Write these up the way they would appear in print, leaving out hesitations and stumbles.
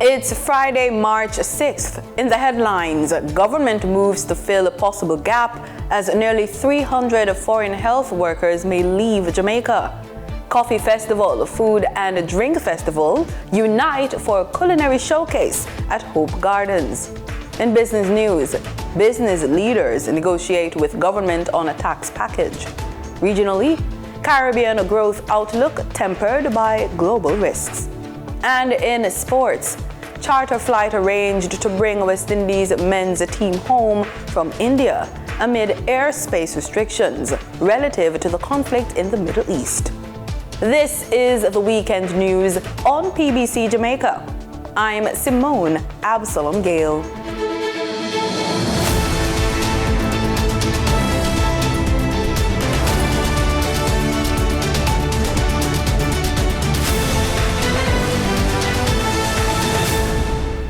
It's Friday, March 6th. In the headlines, government moves to fill a possible gap as nearly 300 foreign health workers may leave Jamaica. Coffee Festival, Food and Drink Festival unite for Culinary Showcase at Hope Gardens. In business news, business leaders negotiate with government on a tax package. Regionally, Caribbean growth outlook tempered by global risks. And in sports, charter flight arranged to bring West Indies men's team home from India amid airspace restrictions relative to the conflict in the Middle East. This is the weekend news on PBC Jamaica. I'm Simone Absalom Gale.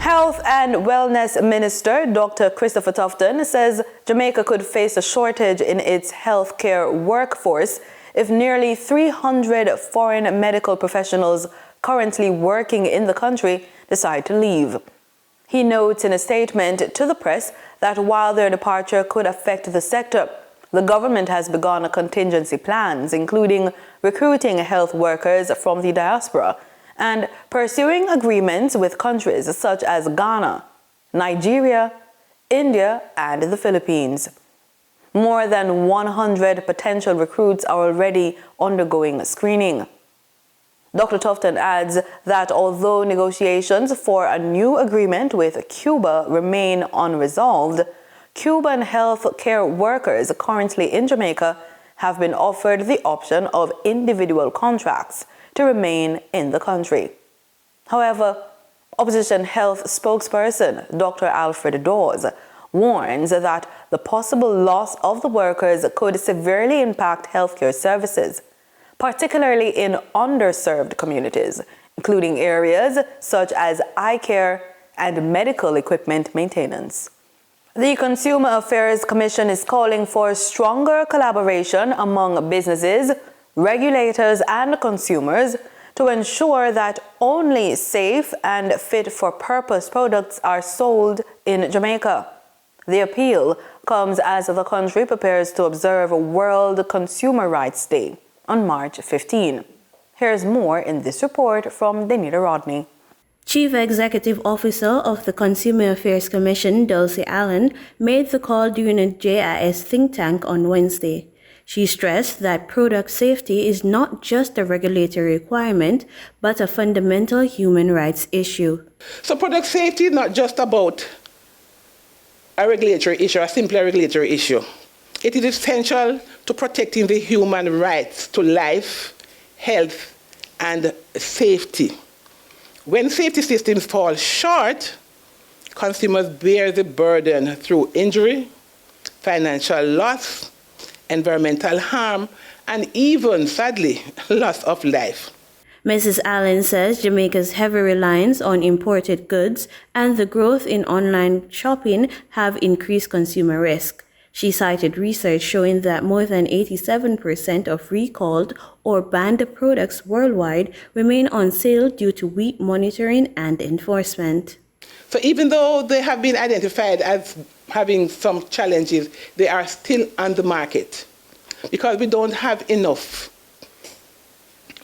Health and Wellness Minister Dr. Christopher Tufton says Jamaica could face a shortage in its healthcare workforce if nearly 300 foreign medical professionals currently working in the country decide to leave. He notes in a statement to the press that while their departure could affect the sector, the government has begun contingency plans, including recruiting health workers from the diaspora and pursuing agreements with countries such as Ghana, Nigeria, India, and the Philippines. More than 100 potential recruits are already undergoing screening. Dr. Tufton adds that although negotiations for a new agreement with Cuba remain unresolved, Cuban health care workers currently in Jamaica have been offered the option of individual contracts to remain in the country. However, Opposition Health spokesperson Dr. Alfred Dawes warns that the possible loss of the workers could severely impact healthcare services, particularly in underserved communities, including areas such as eye care and medical equipment maintenance. The Consumer Affairs Commission is calling for stronger collaboration among businesses, regulators, and consumers to ensure that only safe and fit-for-purpose products are sold in Jamaica. The appeal comes as the country prepares to observe World Consumer Rights Day on March 15. Here's more in this report from Denita Rodney. Chief Executive Officer of the Consumer Affairs Commission, Dulcie Allen, made the call during a JIS think tank on Wednesday. She stressed that product safety is not just a regulatory requirement, but a fundamental human rights issue. So product safety is not just about a regulatory issue, a simply regulatory issue. It is essential to protecting the human rights to life, health, and safety. When safety systems fall short, consumers bear the burden through injury, financial loss, environmental harm, and even, sadly, loss of life. Mrs. Allen says Jamaica's heavy reliance on imported goods and the growth in online shopping have increased consumer risk. She cited research showing that more than 87% of recalled or banned products worldwide remain on sale due to weak monitoring and enforcement. So even though they have been identified as having some challenges, they are still on the market because we don't have enough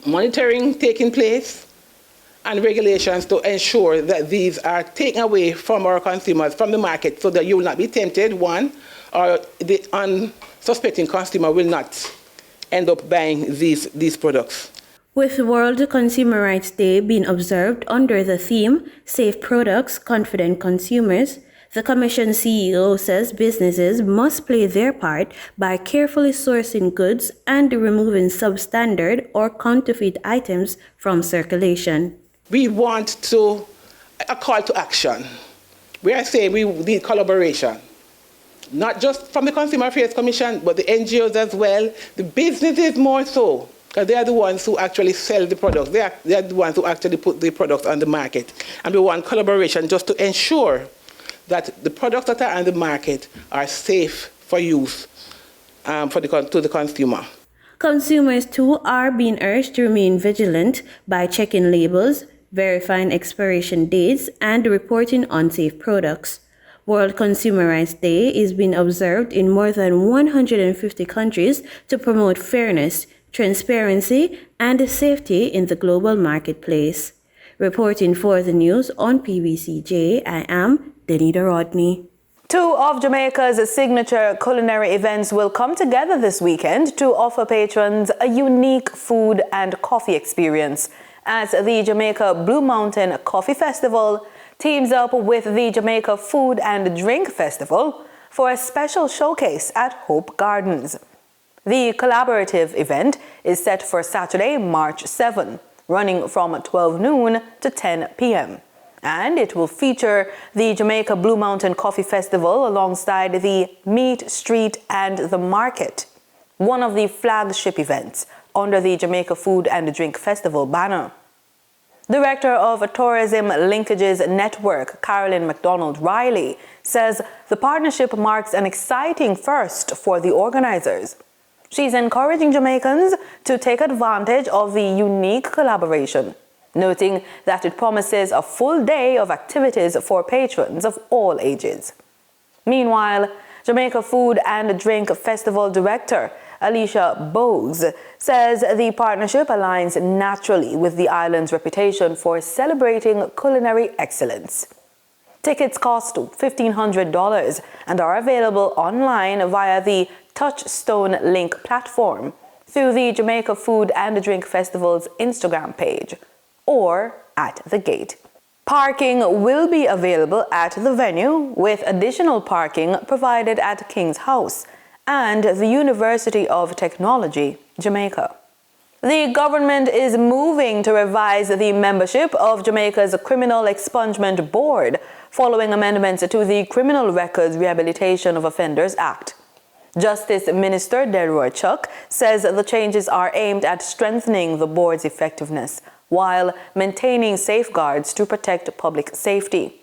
monitoring taking place and regulations to ensure that these are taken away from our consumers, from the market, so that you will not be tempted, one, or the unsuspecting consumer will not end up buying these products. With World Consumer Rights Day being observed under the theme Safe Products, Confident Consumers, the Commission CEO says businesses must play their part by carefully sourcing goods and removing substandard or counterfeit items from circulation. We want a call to action. We are saying we need collaboration, not just from the Consumer Affairs Commission, but the NGOs as well, the businesses more so, because they are the ones who actually sell the products. They are the ones who actually put the products on the market. And we want collaboration just to ensure that the products that are on the market are safe for use to the consumer. Consumers too are being urged to remain vigilant by checking labels, verifying expiration dates, and reporting unsafe products. World Consumer Rights Day is being observed in more than 150 countries to promote fairness, transparency, and safety in the global marketplace. Reporting for the news on PBCJ, I am Denita Rodney. Two of Jamaica's signature culinary events will come together this weekend to offer patrons a unique food and coffee experience as the Jamaica Blue Mountain Coffee Festival teams up with the Jamaica Food and Drink Festival for a special showcase at Hope Gardens. The collaborative event is set for Saturday, March 7, running from 12 noon to 10 p.m. And it will feature the Jamaica Blue Mountain Coffee Festival alongside the Meat, Street and the Market, one of the flagship events under the Jamaica Food and Drink Festival banner. Director of Tourism Linkages Network, Carolyn McDonald Riley, says the partnership marks an exciting first for the organizers. She's encouraging Jamaicans to take advantage of the unique collaboration, noting that it promises a full day of activities for patrons of all ages. Meanwhile, Jamaica Food and Drink Festival Director Alicia Boggs says the partnership aligns naturally with the island's reputation for celebrating culinary excellence. Tickets cost $1,500 and are available online via the Touchstone Link platform through the Jamaica Food and Drink Festival's Instagram page or at the gate. Parking will be available at the venue, with additional parking provided at King's House and the University of Technology, Jamaica. The government is moving to revise the membership of Jamaica's Criminal Expungement Board following amendments to the Criminal Records Rehabilitation of Offenders Act. Justice Minister Delroy Chuck says the changes are aimed at strengthening the board's effectiveness while maintaining safeguards to protect public safety.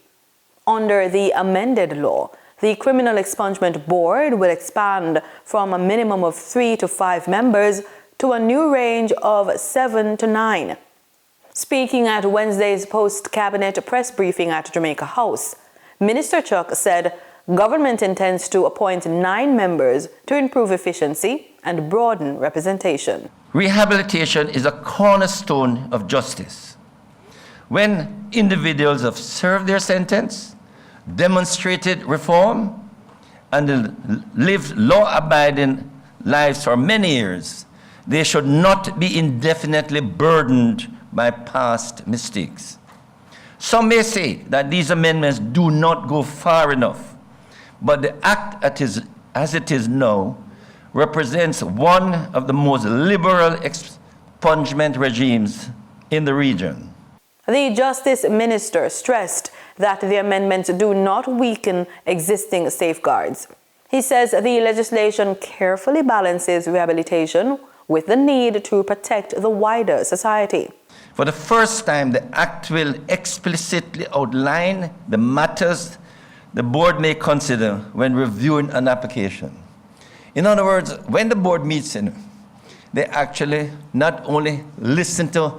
Under the amended law, the Criminal Expungement Board will expand from a minimum of 3 to 5 members to a new range of 7 to 9. Speaking at Wednesday's post-cabinet press briefing at Jamaica House, Minister Chuck said government intends to appoint 9 members to improve efficiency and broaden representation. Rehabilitation is a cornerstone of justice. When individuals have served their sentence, demonstrated reform, and lived law-abiding lives for many years, they should not be indefinitely burdened by past mistakes. Some may say that these amendments do not go far enough, but the act as it is now represents one of the most liberal expungement regimes in the region. The Justice Minister stressed that the amendments do not weaken existing safeguards. He says the legislation carefully balances rehabilitation with the need to protect the wider society. For the first time, the Act will explicitly outline the matters the board may consider when reviewing an application. In other words, when the board meets, they actually not only listen to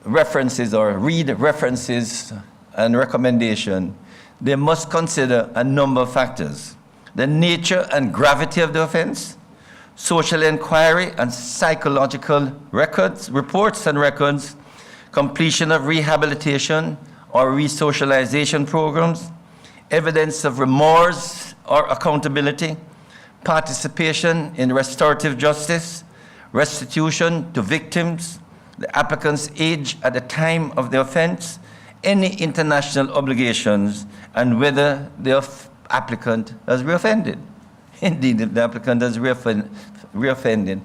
references or read references and recommendation, they must consider a number of factors: the nature and gravity of the offense, social inquiry and psychological reports and records, completion of rehabilitation or resocialization programs, evidence of remorse or accountability, participation in restorative justice, restitution to victims, the applicant's age at the time of the offense, any international obligations, and whether the applicant has reoffended. Indeed, if the applicant has reoffended.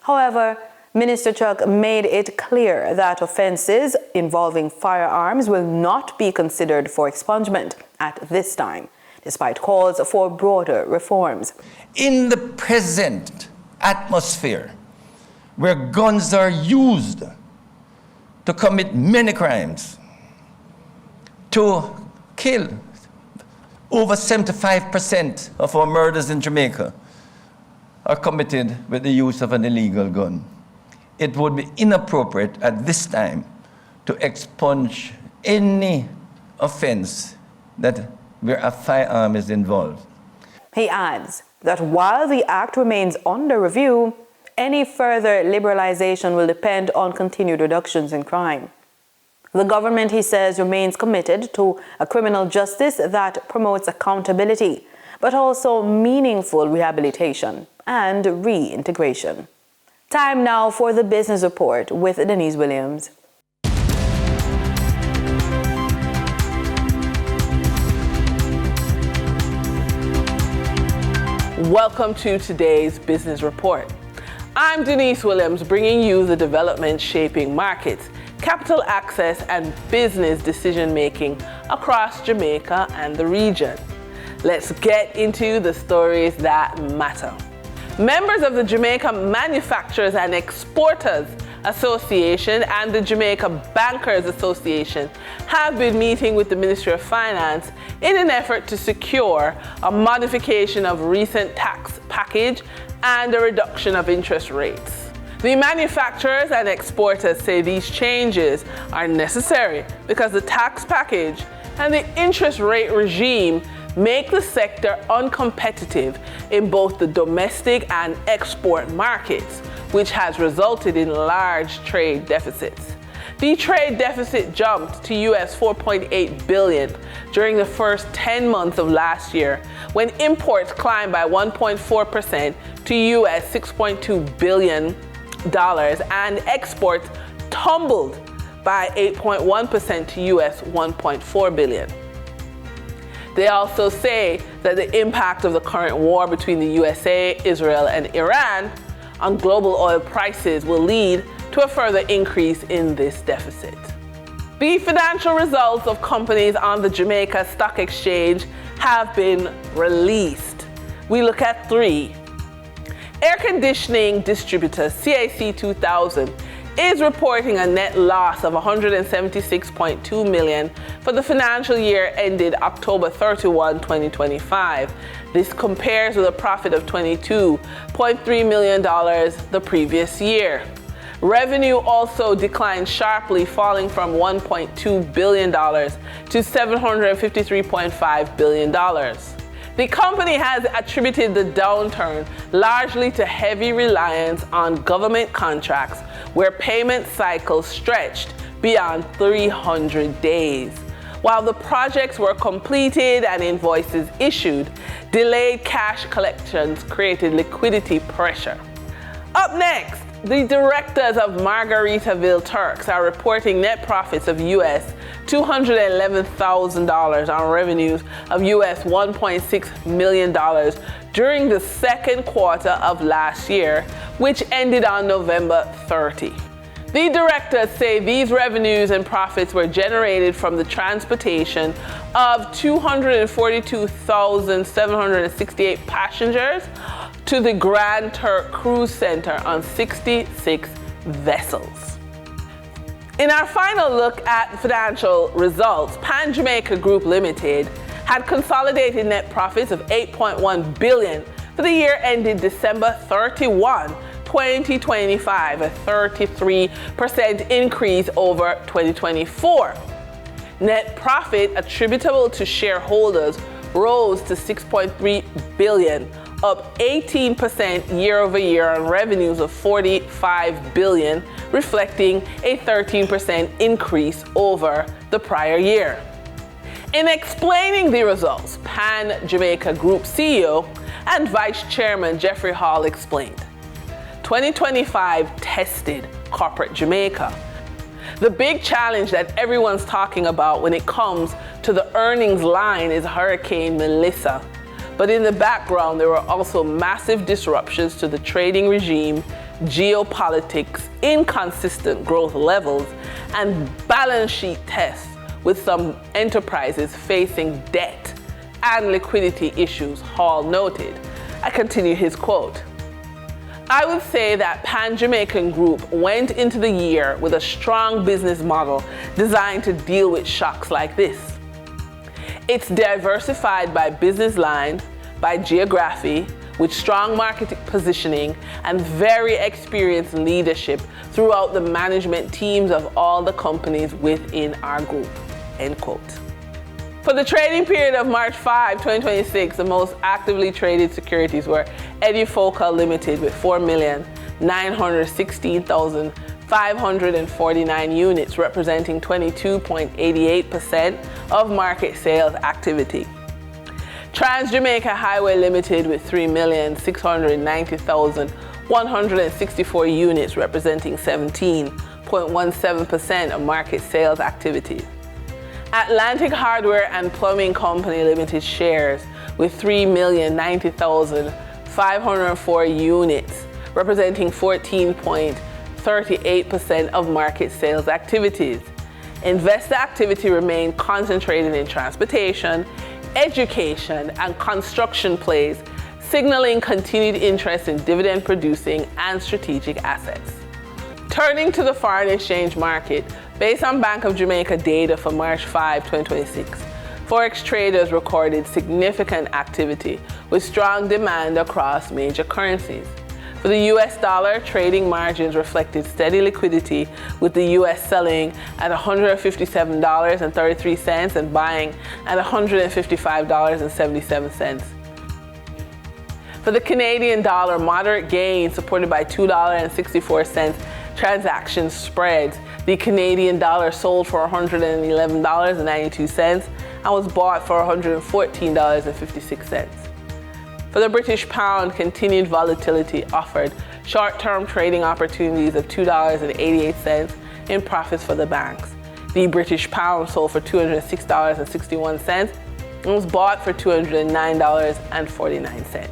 However, Minister Chuck made it clear that offences involving firearms will not be considered for expungement at this time, despite calls for broader reforms. In the present atmosphere, where guns are used to commit many crimes, to kill, over 75% of our murders in Jamaica are committed with the use of an illegal gun. It would be inappropriate at this time to expunge any offense where a firearm is involved. He adds that while the Act remains under review, any further liberalization will depend on continued reductions in crime. The government, he says, remains committed to a criminal justice that promotes accountability, but also meaningful rehabilitation and reintegration. Time now for the Business Report with Denise Williams. Welcome to today's Business Report. I'm Denise Williams, bringing you the developments shaping markets, capital access, and business decision-making across Jamaica and the region. Let's get into the stories that matter. Members of the Jamaica Manufacturers and Exporters Association and the Jamaica Bankers Association have been meeting with the Ministry of Finance in an effort to secure a modification of recent tax package and a reduction of interest rates. The manufacturers and exporters say these changes are necessary because the tax package and the interest rate regime make the sector uncompetitive in both the domestic and export markets, which has resulted in large trade deficits. The trade deficit jumped to US $4.8 billion during the first 10 months of last year, when imports climbed by 1.4% to US $6.2 billion and exports tumbled by 8.1% to US $1.4 billion. They also say that the impact of the current war between the USA, Israel, and Iran on global oil prices will lead to a further increase in this deficit. The financial results of companies on the Jamaica Stock Exchange have been released. We look at 3. Air conditioning distributor CAC 2000 is reporting a net loss of $176.2 million for the financial year ended October 31, 2025. This compares with a profit of $22.3 million the previous year. Revenue also declined sharply, falling from $1.2 billion to $753.5 billion. The company has attributed the downturn largely to heavy reliance on government contracts where payment cycles stretched beyond 300 days. While the projects were completed and invoices issued, delayed cash collections created liquidity pressure. Up next, the directors of Margaritaville Turks are reporting net profits of US $211,000 on revenues of US $1.6 million during the second quarter of last year, which ended on November 30. The directors say these revenues and profits were generated from the transportation of 242,768 passengers to the Grand Turk Cruise Center on 66 vessels. In our final look at financial results, Pan Jamaica Group Limited had consolidated net profits of $8.1 billion for the year ended December 31, 2025, a 33% increase over 2024. Net profit attributable to shareholders rose to $6.3 billion, up 18% year over year on revenues of $45 billion, reflecting a 13% increase over the prior year. In explaining the results, Pan Jamaica Group CEO and Vice Chairman Jeffrey Hall explained, 2025 tested corporate Jamaica. The big challenge that everyone's talking about when it comes to the earnings line is Hurricane Melissa. But in the background, there were also massive disruptions to the trading regime, geopolitics, inconsistent growth levels, and balance sheet tests, with some enterprises facing debt and liquidity issues, Hall noted. I continue his quote. I would say that Pan Jamaican Group went into the year with a strong business model designed to deal with shocks like this. It's diversified by business line, by geography, with strong market positioning and very experienced leadership throughout the management teams of all the companies within our group, end quote. For the trading period of March 5, 2026, the most actively traded securities were Edufocal Limited with 4,916,549 units, representing 22.88% of market sales activity. Trans-Jamaica Highway Limited with 3,690,164 units, representing 17.17% of market sales activity. Atlantic Hardware and Plumbing Company Limited shares with 3,090,504 units, representing 14.38% of market sales activities. Investor activity remained concentrated in transportation, education, and construction plays, signaling continued interest in dividend-producing and strategic assets. Turning to the foreign exchange market, based on Bank of Jamaica data for March 5, 2026, Forex traders recorded significant activity with strong demand across major currencies. For the US dollar, trading margins reflected steady liquidity, with the US selling at $157.33 and buying at $155.77. For the Canadian dollar, moderate gains supported by $2.64 transaction spreads. The Canadian dollar sold for $111.92 and was bought for $114.56. For the British pound, continued volatility offered short-term trading opportunities of $2.88 in profits for the banks. The British pound sold for $206.61 and was bought for $209.49.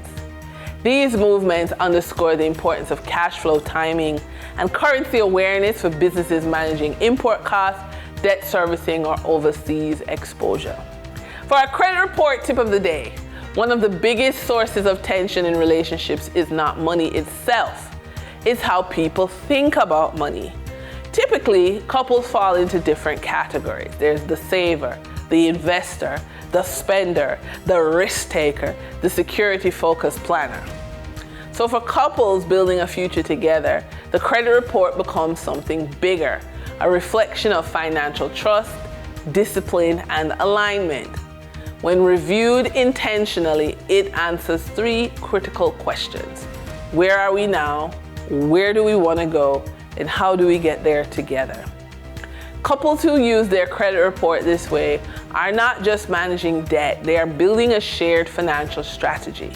These movements underscore the importance of cash flow timing and currency awareness for businesses managing import costs, debt servicing, or overseas exposure. For our credit report tip of the day, one of the biggest sources of tension in relationships is not money itself, it's how people think about money. Typically, couples fall into different categories. There's the saver, the investor, the spender, the risk taker, the security-focused planner. So for couples building a future together, the credit report becomes something bigger, a reflection of financial trust, discipline, and alignment. When reviewed intentionally, it answers three critical questions. Where are we now? Where do we want to go? And how do we get there together? Couples who use their credit report this way are not just managing debt, they are building a shared financial strategy.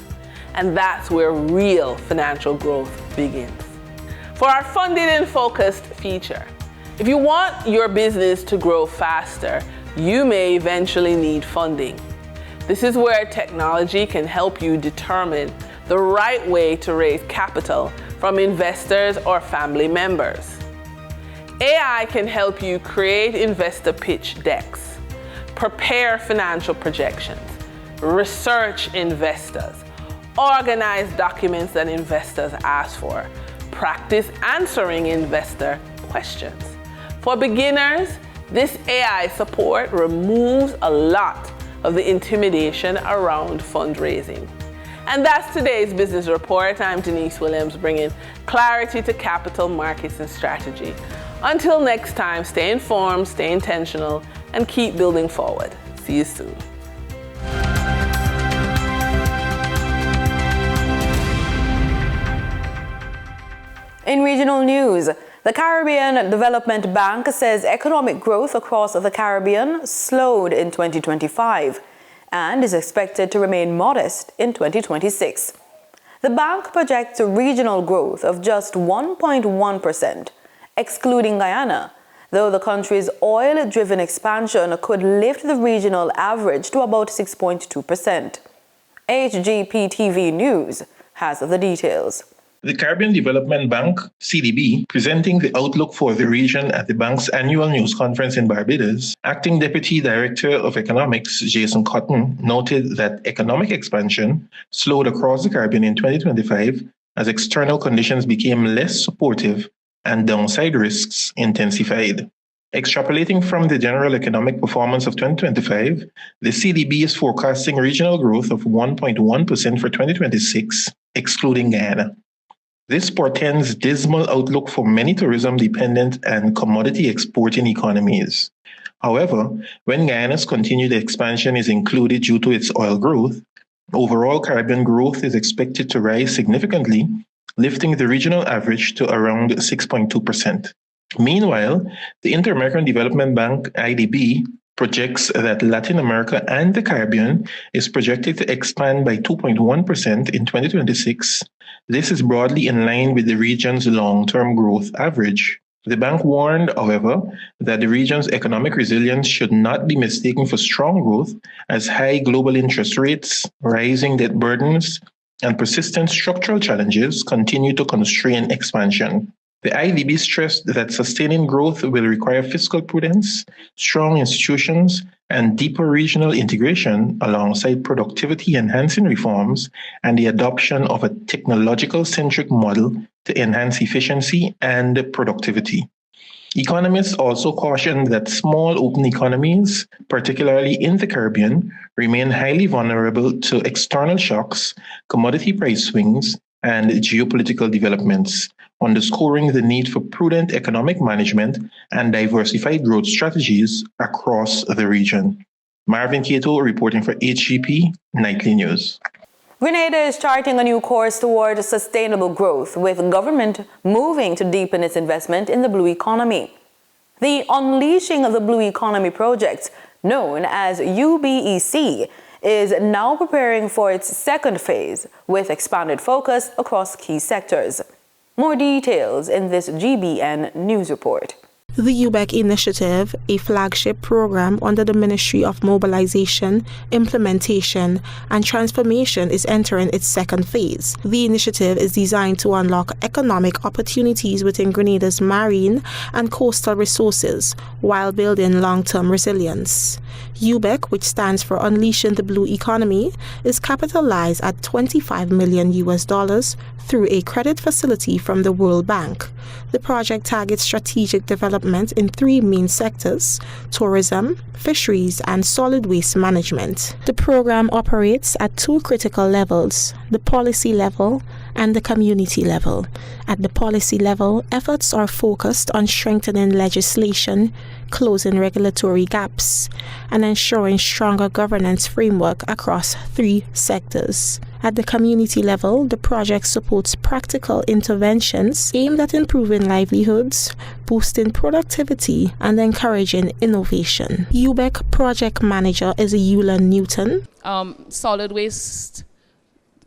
And that's where real financial growth begins. For our funded and focused feature, if you want your business to grow faster, you may eventually need funding. This is where technology can help you determine the right way to raise capital from investors or family members. AI can help you create investor pitch decks, prepare financial projections, research investors, organize documents that investors ask for, practice answering investor questions. For beginners, this AI support removes a lot of the intimidation around fundraising. And that's today's business report. I'm Denise Williams, bringing clarity to capital markets and strategy. Until next time, stay informed, stay intentional, and keep building forward. See you soon. In regional news, the Caribbean Development Bank says economic growth across the Caribbean slowed in 2025 and is expected to remain modest in 2026. The bank projects a regional growth of just 1.1%, excluding Guyana, though the country's oil-driven expansion could lift the regional average to about 6.2%. HGP-TV News has the details. The Caribbean Development Bank, CDB, presenting the outlook for the region at the bank's annual news conference in Barbados, Acting Deputy Director of Economics, Jason Cotton, noted that economic expansion slowed across the Caribbean in 2025 as external conditions became less supportive and downside risks intensified. Extrapolating from the general economic performance of 2025, the CDB is forecasting regional growth of 1.1% for 2026 excluding Guyana. This portends dismal outlook for many tourism-dependent and commodity-exporting economies. However, when Guyana's continued expansion is included due to its oil growth, overall Caribbean growth is expected to rise significantly, lifting the regional average to around 6.2%. Meanwhile, the Inter-American Development Bank, IDB, projects that Latin America and the Caribbean is projected to expand by 2.1% in 2026. This is broadly in line with the region's long-term growth average. The bank warned, however, that the region's economic resilience should not be mistaken for strong growth, as high global interest rates, rising debt burdens, and persistent structural challenges continue to constrain expansion. The IDB stressed that sustaining growth will require fiscal prudence, strong institutions, and deeper regional integration alongside productivity-enhancing reforms and the adoption of a technological-centric model to enhance efficiency and productivity. Economists also cautioned that small open economies, particularly in the Caribbean, remain highly vulnerable to external shocks, commodity price swings, and geopolitical developments, underscoring the need for prudent economic management and diversified growth strategies across the region. Marvin Cato reporting for HGP Nightly News. Grenada is charting a new course toward sustainable growth, with government moving to deepen its investment in the blue economy. The Unleashing of the Blue Economy project, known as UBEC, is now preparing for its second phase, with expanded focus across key sectors. More details in this GBN news report. The UBEC initiative, a flagship program under the Ministry of Mobilization, Implementation and Transformation, is entering its second phase. The initiative is designed to unlock economic opportunities within Grenada's marine and coastal resources while building long-term resilience. UBEC, which stands for Unleashing the Blue Economy, is capitalized at $25 million through a credit facility from the World Bank. The project targets strategic development in three main sectors: tourism, fisheries, and solid waste management. The program operates at two critical levels: the policy level and the community level. At the policy level, efforts are focused on strengthening legislation, closing regulatory gaps, and ensuring stronger governance framework across three sectors. At the community level, the project supports practical interventions aimed at improving livelihoods, boosting productivity, and encouraging innovation. UBEC project manager is Eula Newton. Solid waste,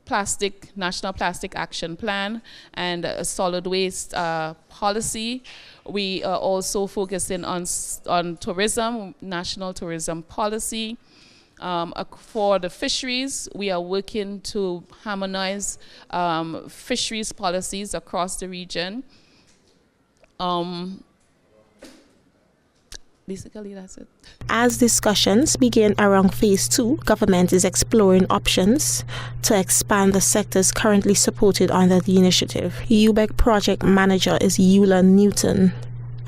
plastic, National Plastic Action Plan, and a solid waste policy. We are also focusing on tourism, National Tourism Policy. For the fisheries, we are working to harmonize fisheries policies across the region. Basically, that's it. As discussions begin around Phase 2, government is exploring options to expand the sectors currently supported under the initiative. UBEC project manager is Eula Newton.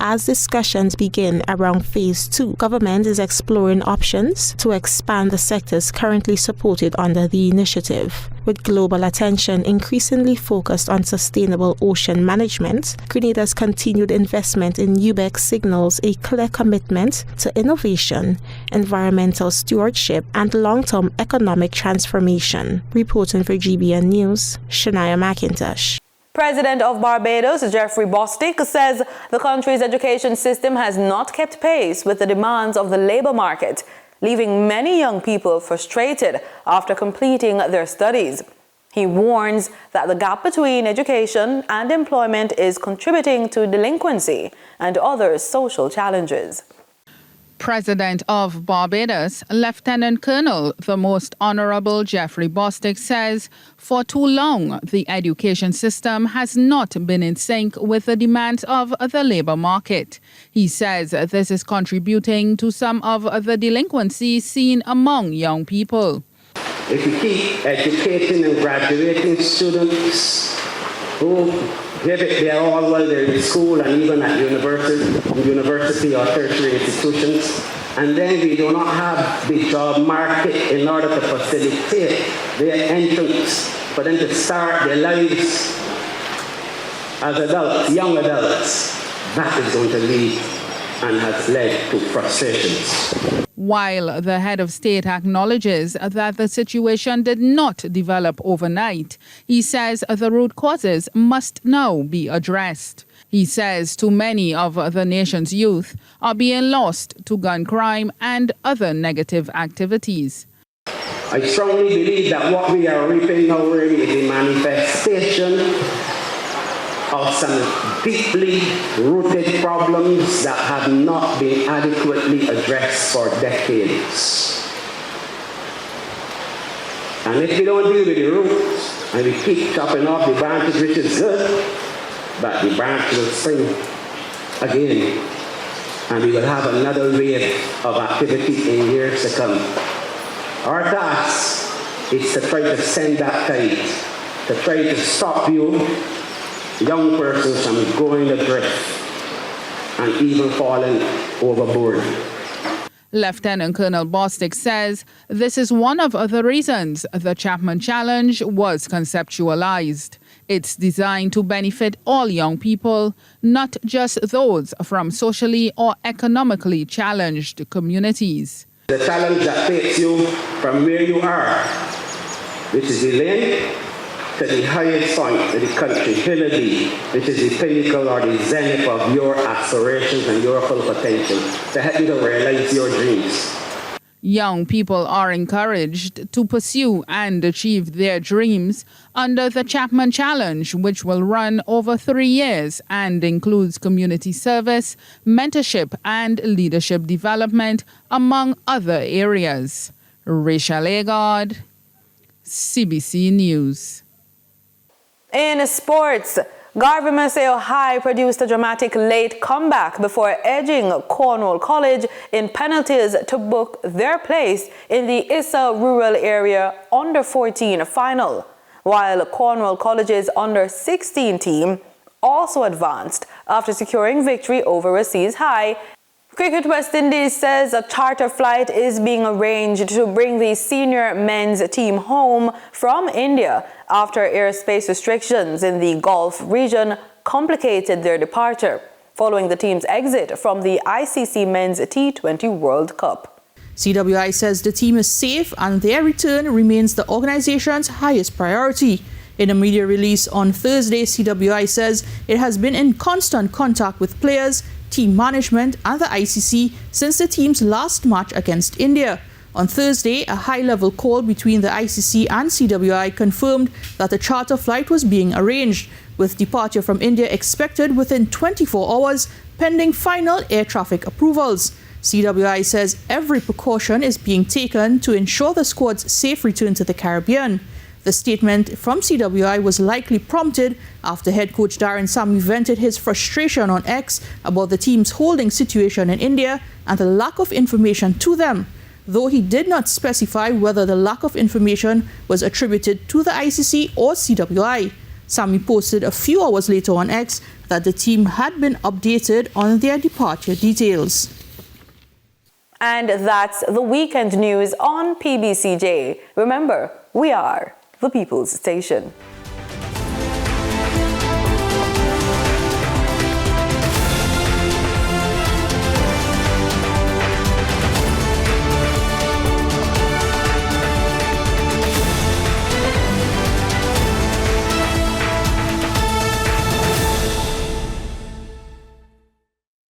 As discussions begin around Phase 2, government is exploring options to expand the sectors currently supported under the initiative. With global attention increasingly focused on sustainable ocean management, Grenada's continued investment in UBEC signals a clear commitment to innovation, environmental stewardship, and long-term economic transformation. Reporting for GBN News, Shania McIntosh. President of Barbados, Jeffrey Bostic, says the country's education system has not kept pace with the demands of the labor market, leaving many young people frustrated after completing their studies. He warns that the gap between education and employment is contributing to delinquency and other social challenges. President of Barbados, Lieutenant Colonel the Most Honorable Jeffrey Bostic, says for too long the education system has not been in sync with the demands of the labor market. He says this is contributing to some of the delinquency seen among young people. If you keep educating and graduating students who give it their all while they're in school and even at university or tertiary institutions, and then we do not have the job market in order to facilitate their entrance for them to start their lives as adults, young adults, that is going to lead and has led to frustrations. While the head of state acknowledges that the situation did not develop overnight, he says the root causes must now be addressed. He says too many of the nation's youth are being lost to gun crime and other negative activities. I strongly believe that what we are reaping now really is a manifestation of some deeply rooted problems that have not been adequately addressed for decades. And if we don't deal with the roots and we keep chopping off the branches, which is good, but the branch will spring again and we will have another wave of activity in years to come. Our task is to try to send that tide, to try to stop you young persons from going adrift and even falling overboard. Lieutenant Colonel Bostic says this is one of the reasons the Chapman Challenge was conceptualized. It's designed to benefit all young people, not just those from socially or economically challenged communities. The challenge that takes you from where you are, which is the lane, to the highest point of the country, Hillary, which is the pinnacle or the zenith of your aspirations and your full potential, to help you to realize your dreams. Young people are encouraged to pursue and achieve their dreams under the Chapman Challenge, which will run over 3 years and includes community service, mentorship, and leadership development, among other areas. Rachel Agard, CBC News. In sports, Garvey Maceo High produced a dramatic late comeback before edging Cornwall College in penalties to book their place in the Issa Rural Area Under-14 final, while Cornwall College's Under-16 team also advanced after securing victory over Racines High. Cricket West Indies says a charter flight is being arranged to bring the senior men's team home from India after airspace restrictions in the Gulf region complicated their departure, following the team's exit from the ICC Men's T20 World Cup. CWI says the team is safe and their return remains the organization's highest priority. In a media release on Thursday, CWI says it has been in constant contact with players, team management and the ICC since the team's last match against India. On Thursday, a high-level call between the ICC and CWI confirmed that a charter flight was being arranged, with departure from India expected within 24 hours, pending final air traffic approvals. CWI says every precaution is being taken to ensure the squad's safe return to the Caribbean. The statement from CWI was likely prompted after head coach Darren Sammy vented his frustration on X about the team's holding situation in India and the lack of information to them, though he did not specify whether the lack of information was attributed to the ICC or CWI. Sammy posted a few hours later on X that the team had been updated on their departure details. And that's the weekend news on PBCJ. Remember, we are the People's Station.